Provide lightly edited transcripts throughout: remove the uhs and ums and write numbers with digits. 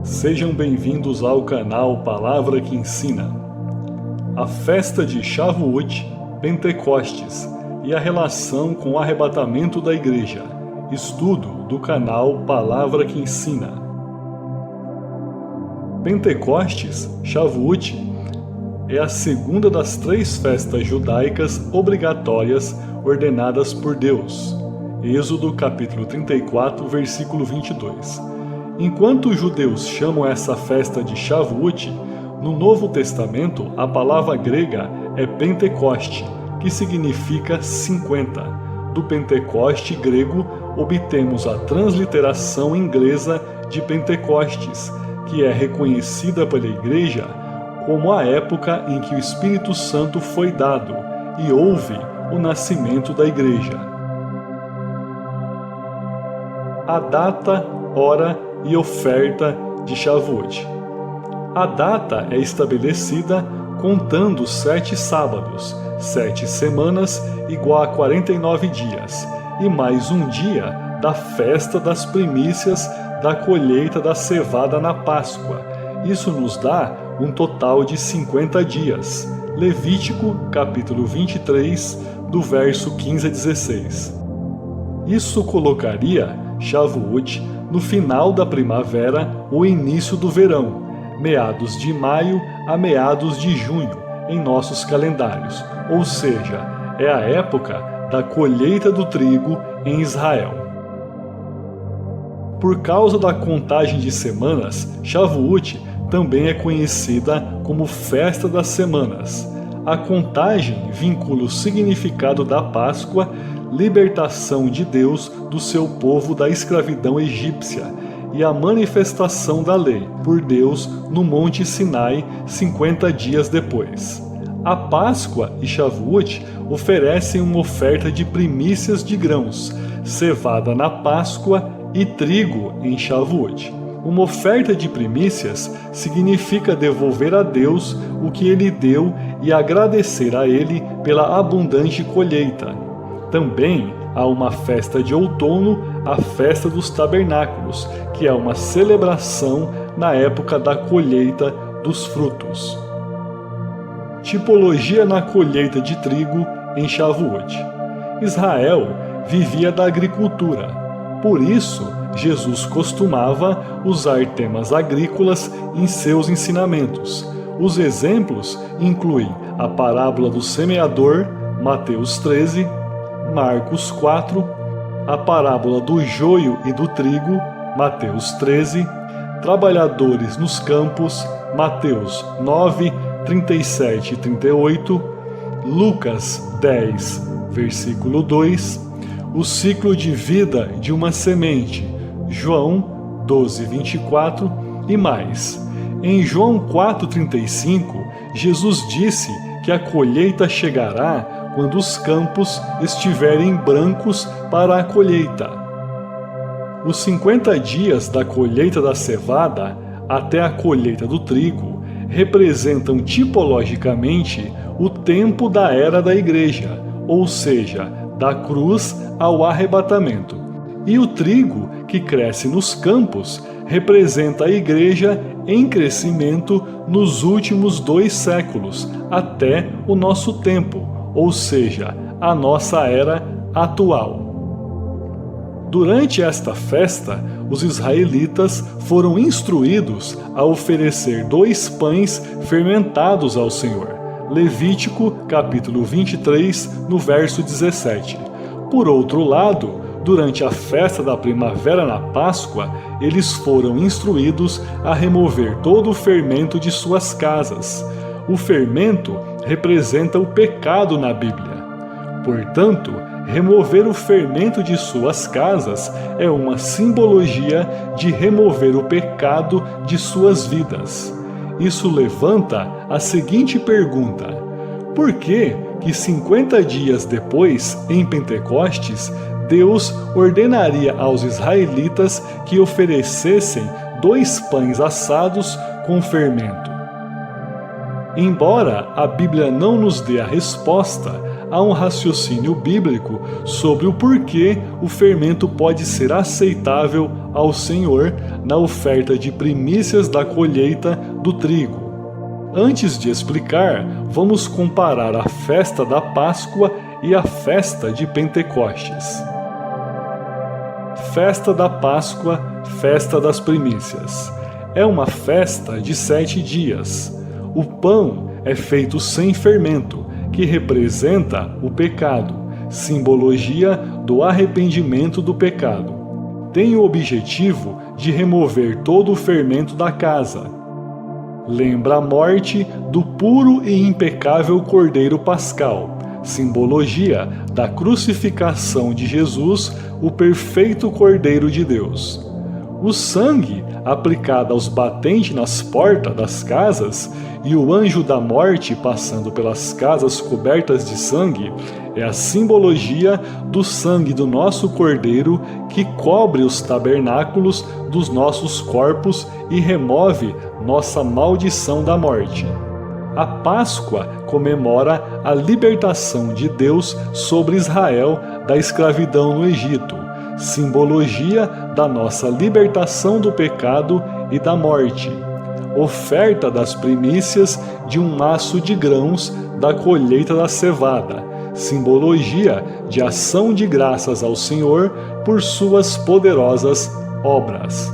Sejam bem-vindos ao canal Palavra que Ensina. A festa de Shavuot, Pentecostes e a relação com o arrebatamento da Igreja. Estudo do canal Palavra que Ensina. Pentecostes, Shavuot, é a segunda das 3 festas judaicas obrigatórias ordenadas por Deus. Êxodo capítulo 34, versículo 22. Enquanto os judeus chamam essa festa de Shavuot, no Novo Testamento a palavra grega é Pentecoste, que significa 50. Do Pentecoste grego obtemos a transliteração inglesa de Pentecostes, que é reconhecida pela Igreja como a época em que o Espírito Santo foi dado e houve o nascimento da Igreja. A data, hora e oferta de Shavuot. A data é estabelecida contando 7 sábados, 7 semanas igual a 49 dias, e mais um dia da festa das primícias da colheita da cevada na Páscoa. Isso nos dá um total de 50 dias. Levítico, capítulo 23, do verso 15 a 16. Isso colocaria Shavuot no final da primavera ou início do verão, meados de maio a meados de junho, em nossos calendários, ou seja, é a época da colheita do trigo em Israel. Por causa da contagem de semanas, Shavuot também é conhecida como Festa das Semanas. A contagem vincula o significado da Páscoa, libertação de Deus do seu povo da escravidão egípcia, e a manifestação da lei por Deus no Monte Sinai 50 dias depois. A Páscoa e Shavuot oferecem uma oferta de primícias de grãos, cevada na Páscoa e trigo em Shavuot. Uma oferta de primícias significa devolver a Deus o que Ele deu e agradecer a Ele pela abundante colheita. Também há uma festa de outono, a Festa dos Tabernáculos, que é uma celebração na época da colheita dos frutos. Tipologia na colheita de trigo em Shavuot. Israel vivia da agricultura. Por isso, Jesus costumava usar temas agrícolas em seus ensinamentos. Os exemplos incluem a parábola do semeador, Mateus 13, Marcos 4, a parábola do joio e do trigo, Mateus 13, trabalhadores nos campos, Mateus 9, 37 e 38, Lucas 10, versículo 2, o ciclo de vida de uma semente, João 12, 24 e mais. Em João 4,35, Jesus disse que a colheita chegará quando os campos estiverem brancos para a colheita. Os 50 dias da colheita da cevada até a colheita do trigo representam tipologicamente o tempo da era da Igreja, ou seja, da cruz ao arrebatamento. E o trigo, que cresce nos campos, representa a Igreja em crescimento nos últimos 2 séculos, até o nosso tempo, ou seja, a nossa era atual. Durante esta festa, os israelitas foram instruídos a oferecer 2 pães fermentados ao Senhor. Levítico, capítulo 23, no verso 17. Por outro lado, durante a festa da primavera na Páscoa, eles foram instruídos a remover todo o fermento de suas casas. O fermento representa o pecado na Bíblia. Portanto, remover o fermento de suas casas é uma simbologia de remover o pecado de suas vidas. Isso levanta a seguinte pergunta: por que 50 dias depois, em Pentecostes, Deus ordenaria aos israelitas que oferecessem 2 pães assados com fermento? Embora a Bíblia não nos dê a resposta, há um raciocínio bíblico sobre o porquê o fermento pode ser aceitável ao Senhor na oferta de primícias da colheita do trigo. Antes de explicar, vamos comparar a festa da Páscoa e a festa de Pentecostes. Festa da Páscoa, festa das primícias. É uma festa de 7 dias. O pão é feito sem fermento, que representa o pecado, simbologia do arrependimento do pecado. Tem o objetivo de remover todo o fermento da casa. Lembra a morte do puro e impecável Cordeiro Pascal, simbologia da crucificação de Jesus, o perfeito Cordeiro de Deus. O sangue aplicado aos batentes nas portas das casas e o anjo da morte passando pelas casas cobertas de sangue é a simbologia do sangue do nosso Cordeiro que cobre os tabernáculos dos nossos corpos e remove nossa maldição da morte. A Páscoa comemora a libertação de Deus sobre Israel da escravidão no Egito, simbologia da nossa libertação do pecado e da morte. Oferta das primícias de um maço de grãos da colheita da cevada, simbologia de ação de graças ao Senhor por suas poderosas obras.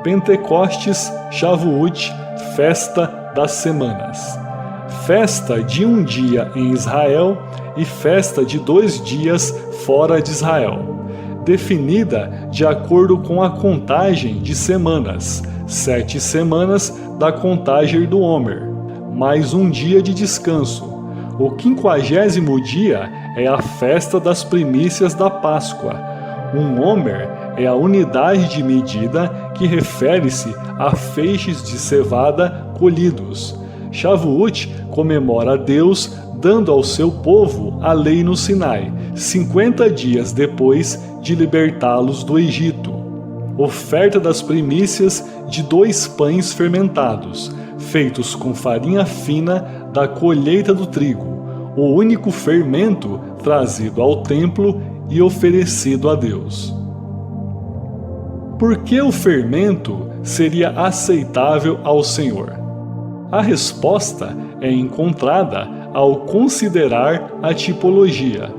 Pentecostes, Shavuot, festa das semanas. Festa de um dia em Israel e festa de 2 dias fora de Israel, definida de acordo com a contagem de semanas, 7 semanas da contagem do Homer, mais um dia de descanso. O 50º dia é a festa das primícias da Páscoa. Um Homer é a unidade de medida que refere-se a feixes de cevada colhidos. Shavuot comemora Deus dando ao seu povo a lei no Sinai, 50 dias depois de libertá-los do Egito. Oferta das primícias de 2 pães fermentados, feitos com farinha fina da colheita do trigo, o único fermento trazido ao templo e oferecido a Deus. Por que o fermento seria aceitável ao Senhor? A resposta é encontrada ao considerar a tipologia.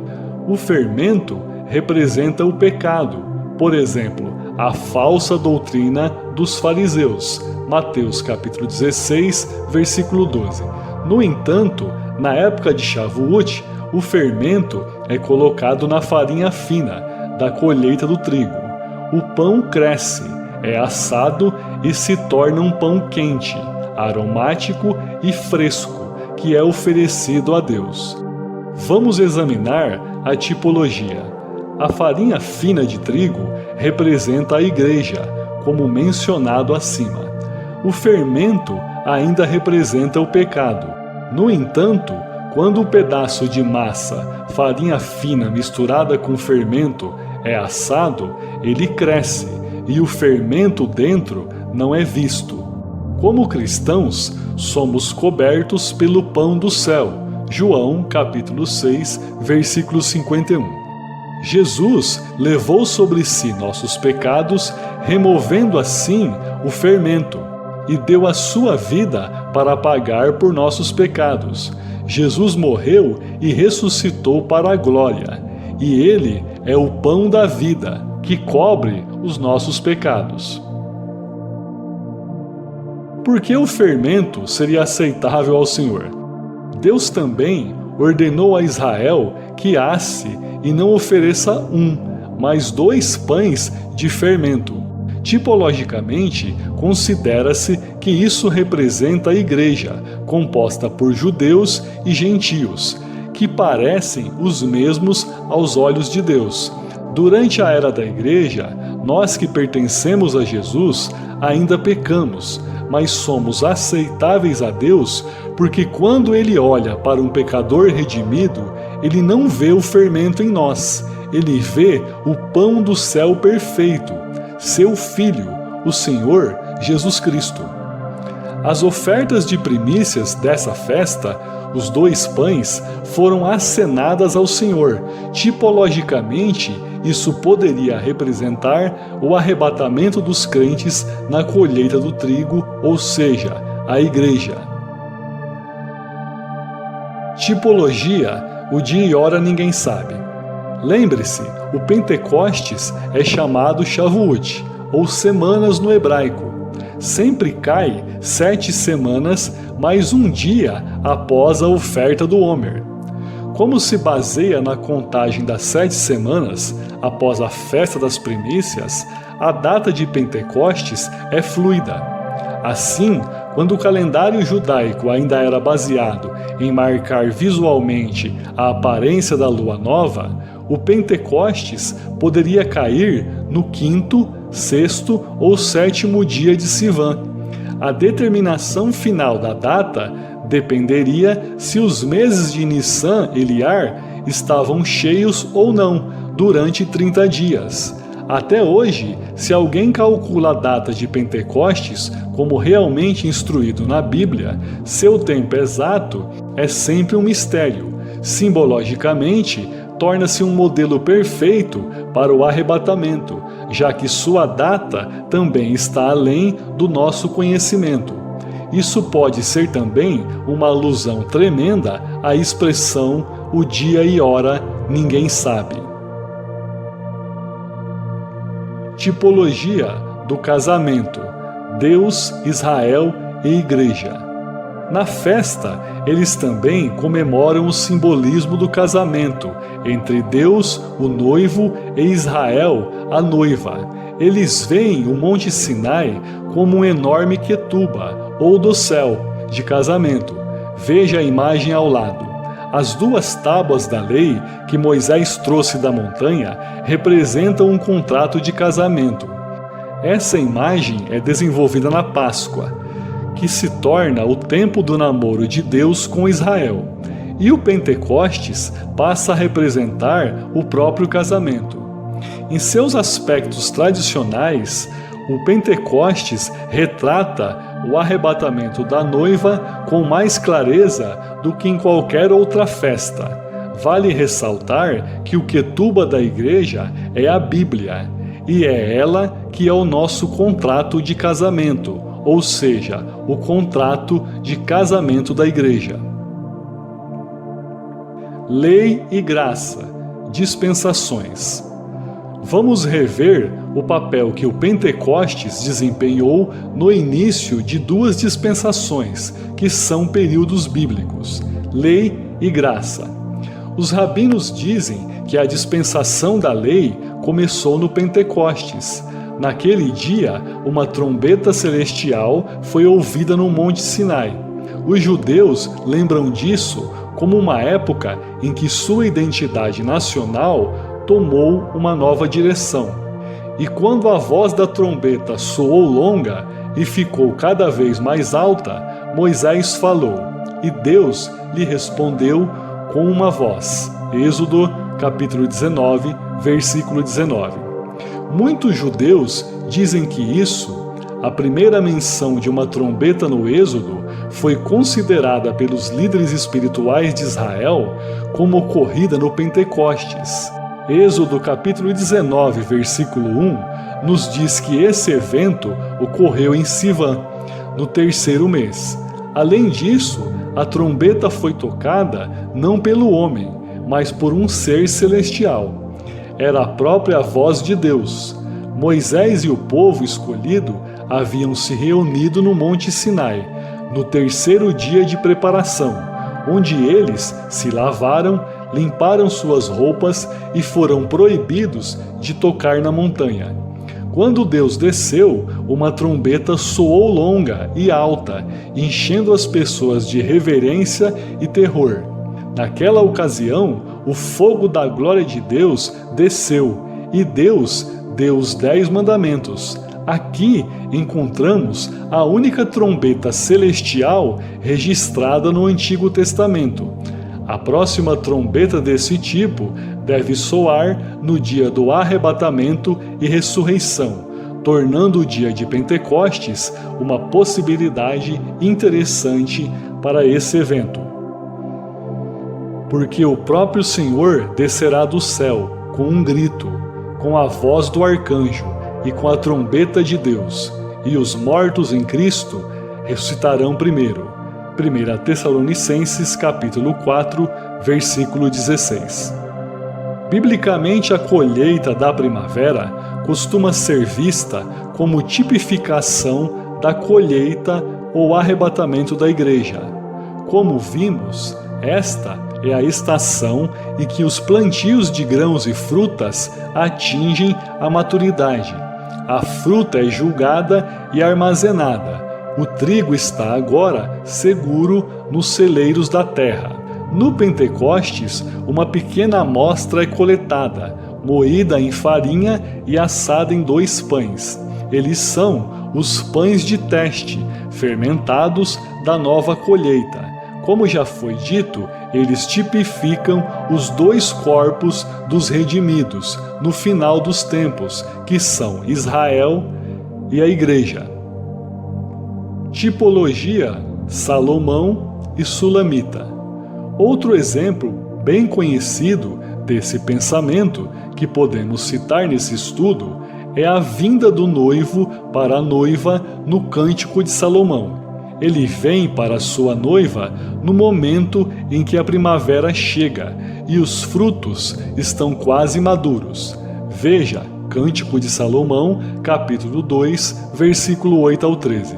O fermento representa o pecado, por exemplo, a falsa doutrina dos fariseus, Mateus capítulo 16, versículo 12. No entanto, na época de Shavuot, o fermento é colocado na farinha fina da colheita do trigo. O pão cresce, é assado e se torna um pão quente, aromático e fresco, que é oferecido a Deus. Vamos examinar a tipologia. A farinha fina de trigo representa a igreja, como mencionado acima. O fermento ainda representa o pecado. No entanto, quando um pedaço de massa, farinha fina misturada com fermento, é assado, ele cresce e o fermento dentro não é visto. Como cristãos, somos cobertos pelo pão do céu. João, capítulo 6, versículo 51. Jesus levou sobre si nossos pecados, removendo assim o fermento, e deu a sua vida para pagar por nossos pecados. Jesus morreu e ressuscitou para a glória, e Ele é o pão da vida, que cobre os nossos pecados. Por que o fermento seria aceitável ao Senhor? Deus também ordenou a Israel que asse e não ofereça mas 2 pães de fermento. Tipologicamente, considera-se que isso representa a igreja, composta por judeus e gentios, que parecem os mesmos aos olhos de Deus. Durante a era da igreja, nós que pertencemos a Jesus ainda pecamos, mas somos aceitáveis a Deus porque quando Ele olha para um pecador redimido, Ele não vê o fermento em nós, Ele vê o pão do céu perfeito, seu Filho, o Senhor Jesus Cristo. As ofertas de primícias dessa festa os 2 pães foram acenadas ao Senhor. Tipologicamente, isso poderia representar o arrebatamento dos crentes na colheita do trigo, ou seja, a igreja. Tipologia: o dia e hora ninguém sabe. Lembre-se, o Pentecostes é chamado Shavuot, ou semanas no hebraico. Sempre cai 7 semanas mais um dia após a oferta do Homer. Como se baseia na contagem das 7 semanas após a festa das primícias, a data de Pentecostes é fluida. Assim, quando o calendário judaico ainda era baseado em marcar visualmente a aparência da lua nova, o Pentecostes poderia cair no 5º, 6º ou 7º dia de Sivan. A determinação final da data dependeria se os meses de Nissan e Iyar estavam cheios ou não durante 30 dias. Até hoje, se alguém calcula a data de Pentecostes como realmente instruído na Bíblia, seu tempo exato é sempre um mistério. Simbologicamente, torna-se um modelo perfeito para o arrebatamento, já que sua data também está além do nosso conhecimento. Isso pode ser também uma alusão tremenda à expressão "o dia e hora ninguém sabe". Tipologia do casamento: Deus, Israel e Igreja. Na festa, eles também comemoram o simbolismo do casamento entre Deus, o noivo, e Israel, a noiva. Eles veem o Monte Sinai como um enorme Ketuba, ou dossel, de casamento. Veja a imagem ao lado. As 2 tábuas da lei que Moisés trouxe da montanha representam um contrato de casamento. Essa imagem é desenvolvida na Páscoa, que se torna o tempo do namoro de Deus com Israel. E o Pentecostes passa a representar o próprio casamento. Em seus aspectos tradicionais, o Pentecostes retrata o arrebatamento da noiva com mais clareza do que em qualquer outra festa. Vale ressaltar que o Ketuba da igreja é a Bíblia, e é ela que é o nosso contrato de casamento, ou seja, o contrato de casamento da igreja. Lei e graça, dispensações. Vamos rever o papel que o Pentecostes desempenhou no início de 2 dispensações, que são períodos bíblicos: lei e graça. Os rabinos dizem que a dispensação da lei começou no Pentecostes. Naquele dia, uma trombeta celestial foi ouvida no Monte Sinai. Os judeus lembram disso como uma época em que sua identidade nacional tomou uma nova direção. E quando a voz da trombeta soou longa e ficou cada vez mais alta, Moisés falou, e Deus lhe respondeu com uma voz. Êxodo, capítulo 19, versículo 19. Muitos judeus dizem que isso, a primeira menção de uma trombeta no Êxodo, foi considerada pelos líderes espirituais de Israel como ocorrida no Pentecostes. Êxodo capítulo 19, versículo 1, nos diz que esse evento ocorreu em Sivan, no 3º mês. Além disso, a trombeta foi tocada não pelo homem, mas por um ser celestial. Era a própria voz de Deus. Moisés e o povo escolhido haviam se reunido no Monte Sinai, no 3º dia de preparação, onde eles se lavaram, limparam suas roupas e foram proibidos de tocar na montanha. Quando Deus desceu, uma trombeta soou longa e alta, enchendo as pessoas de reverência e terror. Naquela ocasião, o fogo da glória de Deus desceu, e Deus deu os 10 mandamentos. Aqui encontramos a única trombeta celestial registrada no Antigo Testamento. A próxima trombeta desse tipo deve soar no dia do arrebatamento e ressurreição, tornando o dia de Pentecostes uma possibilidade interessante para esse evento. porque o próprio Senhor descerá do céu com um grito, com a voz do arcanjo e com a trombeta de Deus, e os mortos em Cristo ressuscitarão primeiro. 1 Tessalonicenses capítulo 4, versículo 16. Biblicamente, a colheita da primavera costuma ser vista como tipificação da colheita ou arrebatamento da igreja. Como vimos, esta é a estação em que os plantios de grãos e frutas atingem a maturidade. A fruta é julgada e armazenada. O trigo está agora seguro nos celeiros da terra. No Pentecostes, uma pequena amostra é coletada, moída em farinha e assada em 2 pães. Eles são os pães de teste, fermentados da nova colheita. Como já foi dito, eles tipificam os 2 corpos dos redimidos no final dos tempos, que são Israel e a Igreja. Tipologia: Salomão e Sulamita. Outro exemplo bem conhecido desse pensamento que podemos citar nesse estudo é a vinda do noivo para a noiva no Cântico de Salomão. Ele vem para sua noiva no momento em que a primavera chega e os frutos estão quase maduros. Veja Cântico de Salomão, capítulo 2, versículo 8 ao 13.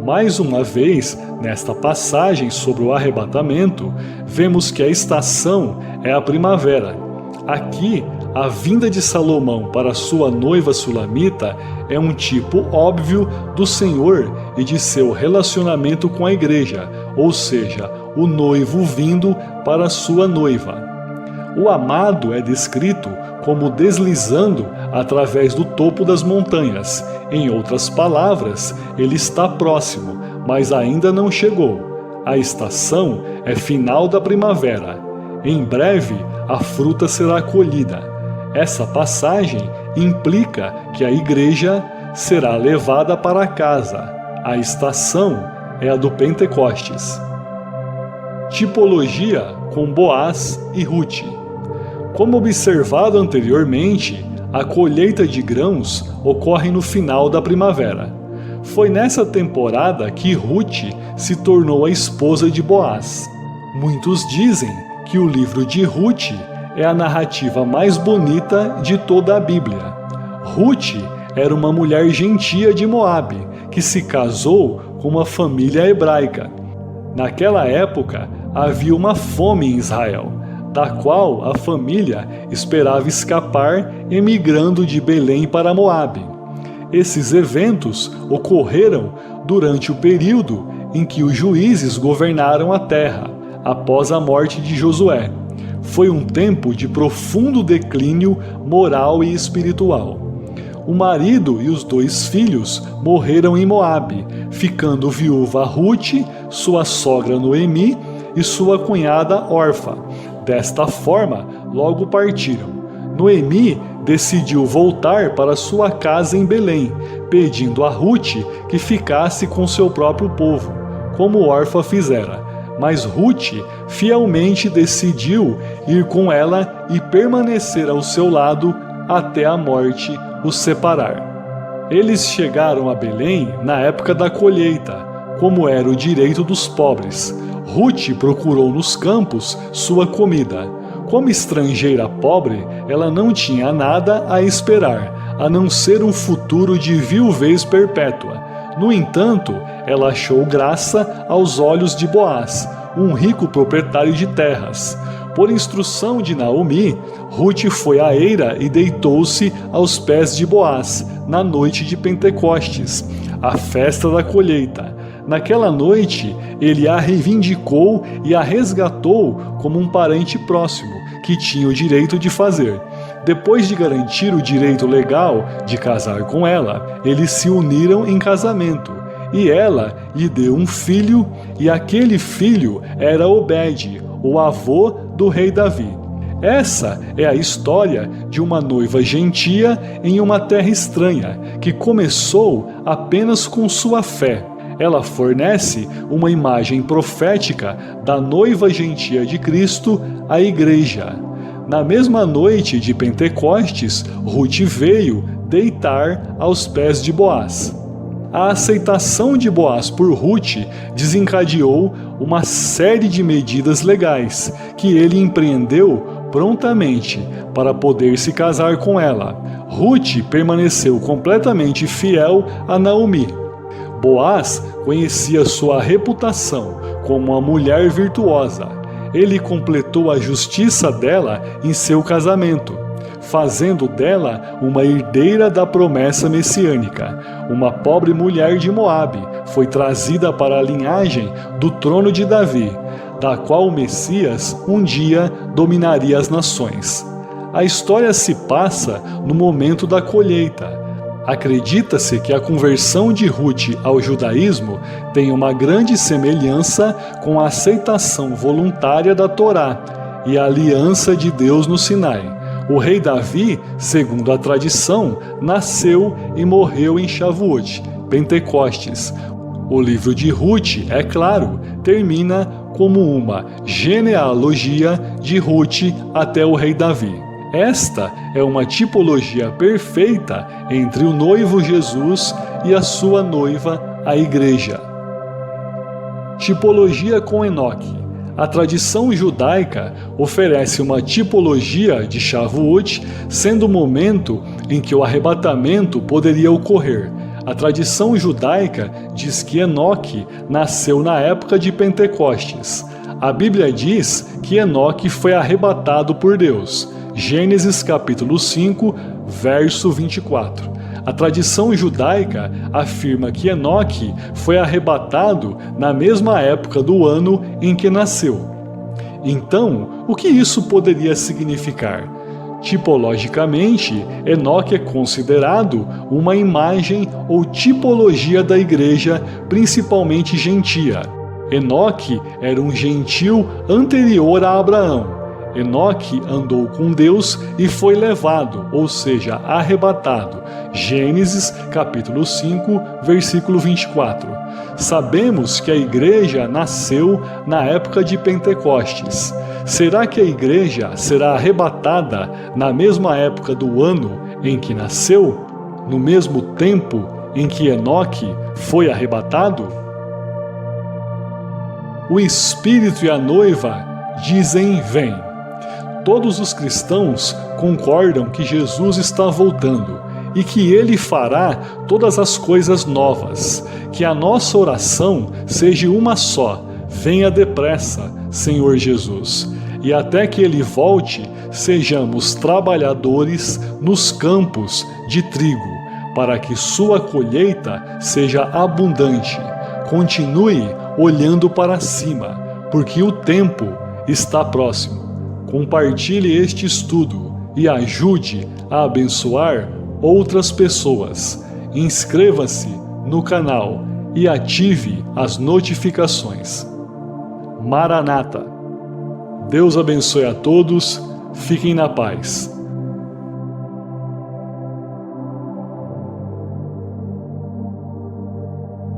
Mais uma vez, nesta passagem sobre o arrebatamento, vemos que a estação é a primavera. Aqui, a vinda de Salomão para sua noiva Sulamita é um tipo óbvio do Senhor e de seu relacionamento com a igreja, ou seja, o noivo vindo para sua noiva. O amado é descrito como deslizando através do topo das montanhas. Em outras palavras, ele está próximo, mas ainda não chegou. A estação é final da primavera. Em breve, a fruta será colhida. Essa passagem implica que a igreja será levada para casa. A estação é a do Pentecostes. Tipologia com Boaz e Rute. Como observado anteriormente, a colheita de grãos ocorre no final da primavera. Foi nessa temporada que Rute se tornou a esposa de Boaz. Muitos dizem que o livro de Rute é a narrativa mais bonita de toda a Bíblia. Rute era uma mulher gentia de Moabe, que se casou com uma família hebraica. Naquela época, havia uma fome em Israel, da qual a família esperava escapar emigrando de Belém para Moabe. Esses eventos ocorreram durante o período em que os juízes governaram a terra, após a morte de Josué. Foi um tempo de profundo declínio moral e espiritual. O marido e os 2 filhos morreram em Moabe, ficando viúva Rute, sua sogra Noemi e sua cunhada Orfa. Desta forma, logo partiram. Noemi decidiu voltar para sua casa em Belém, pedindo a Rute que ficasse com seu próprio povo, como Orfa fizera. Mas Rute fielmente decidiu ir com ela e permanecer ao seu lado até a morte os separar. Eles chegaram a Belém na época da colheita, como era o direito dos pobres. Rute procurou nos campos sua comida. Como estrangeira pobre, ela não tinha nada a esperar, a não ser um futuro de viuvez perpétua. No entanto, ela achou graça aos olhos de Boaz, um rico proprietário de terras. Por instrução de Naomi, Rute foi à eira e deitou-se aos pés de Boaz, na noite de Pentecostes, a festa da colheita. Naquela noite, ele a reivindicou e a resgatou como um parente próximo, que tinha o direito de fazer. Depois de garantir o direito legal de casar com ela, eles se uniram em casamento. E ela lhe deu um filho, e aquele filho era Obed, o avô do rei Davi. Essa é a história de uma noiva gentia em uma terra estranha, que começou apenas com sua fé. Ela fornece uma imagem profética da noiva gentia de Cristo, a Igreja. Na mesma noite de Pentecostes, Ruth veio deitar aos pés de Boaz. A aceitação de Boaz por Ruth desencadeou uma série de medidas legais que ele empreendeu prontamente para poder se casar com ela. Ruth permaneceu completamente fiel a Naomi. Boaz conhecia sua reputação como uma mulher virtuosa. Ele completou a justiça dela em seu casamento, fazendo dela uma herdeira da promessa messiânica. Uma pobre mulher de Moabe foi trazida para a linhagem do trono de Davi, da qual o Messias um dia dominaria as nações. A história se passa no momento da colheita. Acredita-se que a conversão de Ruth ao judaísmo tem uma grande semelhança com a aceitação voluntária da Torá e a aliança de Deus no Sinai. O rei Davi, segundo a tradição, nasceu e morreu em Shavuot, Pentecostes. O livro de Ruth, é claro, termina como uma genealogia de Ruth até o rei Davi. Esta é uma tipologia perfeita entre o noivo Jesus e a sua noiva, a Igreja. Tipologia com Enoque. A tradição judaica oferece uma tipologia de Shavuot, sendo o momento em que o arrebatamento poderia ocorrer. A tradição judaica diz que Enoque nasceu na época de Pentecostes. A Bíblia diz que Enoque foi arrebatado por Deus. Gênesis capítulo 5, verso 24. A tradição judaica afirma que Enoque foi arrebatado na mesma época do ano em que nasceu. Então, o que isso poderia significar? Tipologicamente, Enoque é considerado uma imagem ou tipologia da igreja, principalmente gentia. Enoque era um gentil anterior a Abraão. Enoque andou com Deus e foi levado, ou seja, arrebatado. Gênesis capítulo 5, versículo 24. Sabemos que a igreja nasceu na época de Pentecostes. Será que a igreja será arrebatada na mesma época do ano em que nasceu? No mesmo tempo em que Enoque foi arrebatado? O Espírito e a noiva dizem: vem. Todos os cristãos concordam que Jesus está voltando e que Ele fará todas as coisas novas. Que a nossa oração seja uma só: venha depressa, Senhor Jesus. E até que Ele volte, sejamos trabalhadores nos campos de trigo, para que sua colheita seja abundante. Continue olhando para cima, porque o tempo está próximo. Compartilhe este estudo e ajude a abençoar outras pessoas. Inscreva-se no canal e ative as notificações. Maranata. Deus abençoe a todos. Fiquem na paz.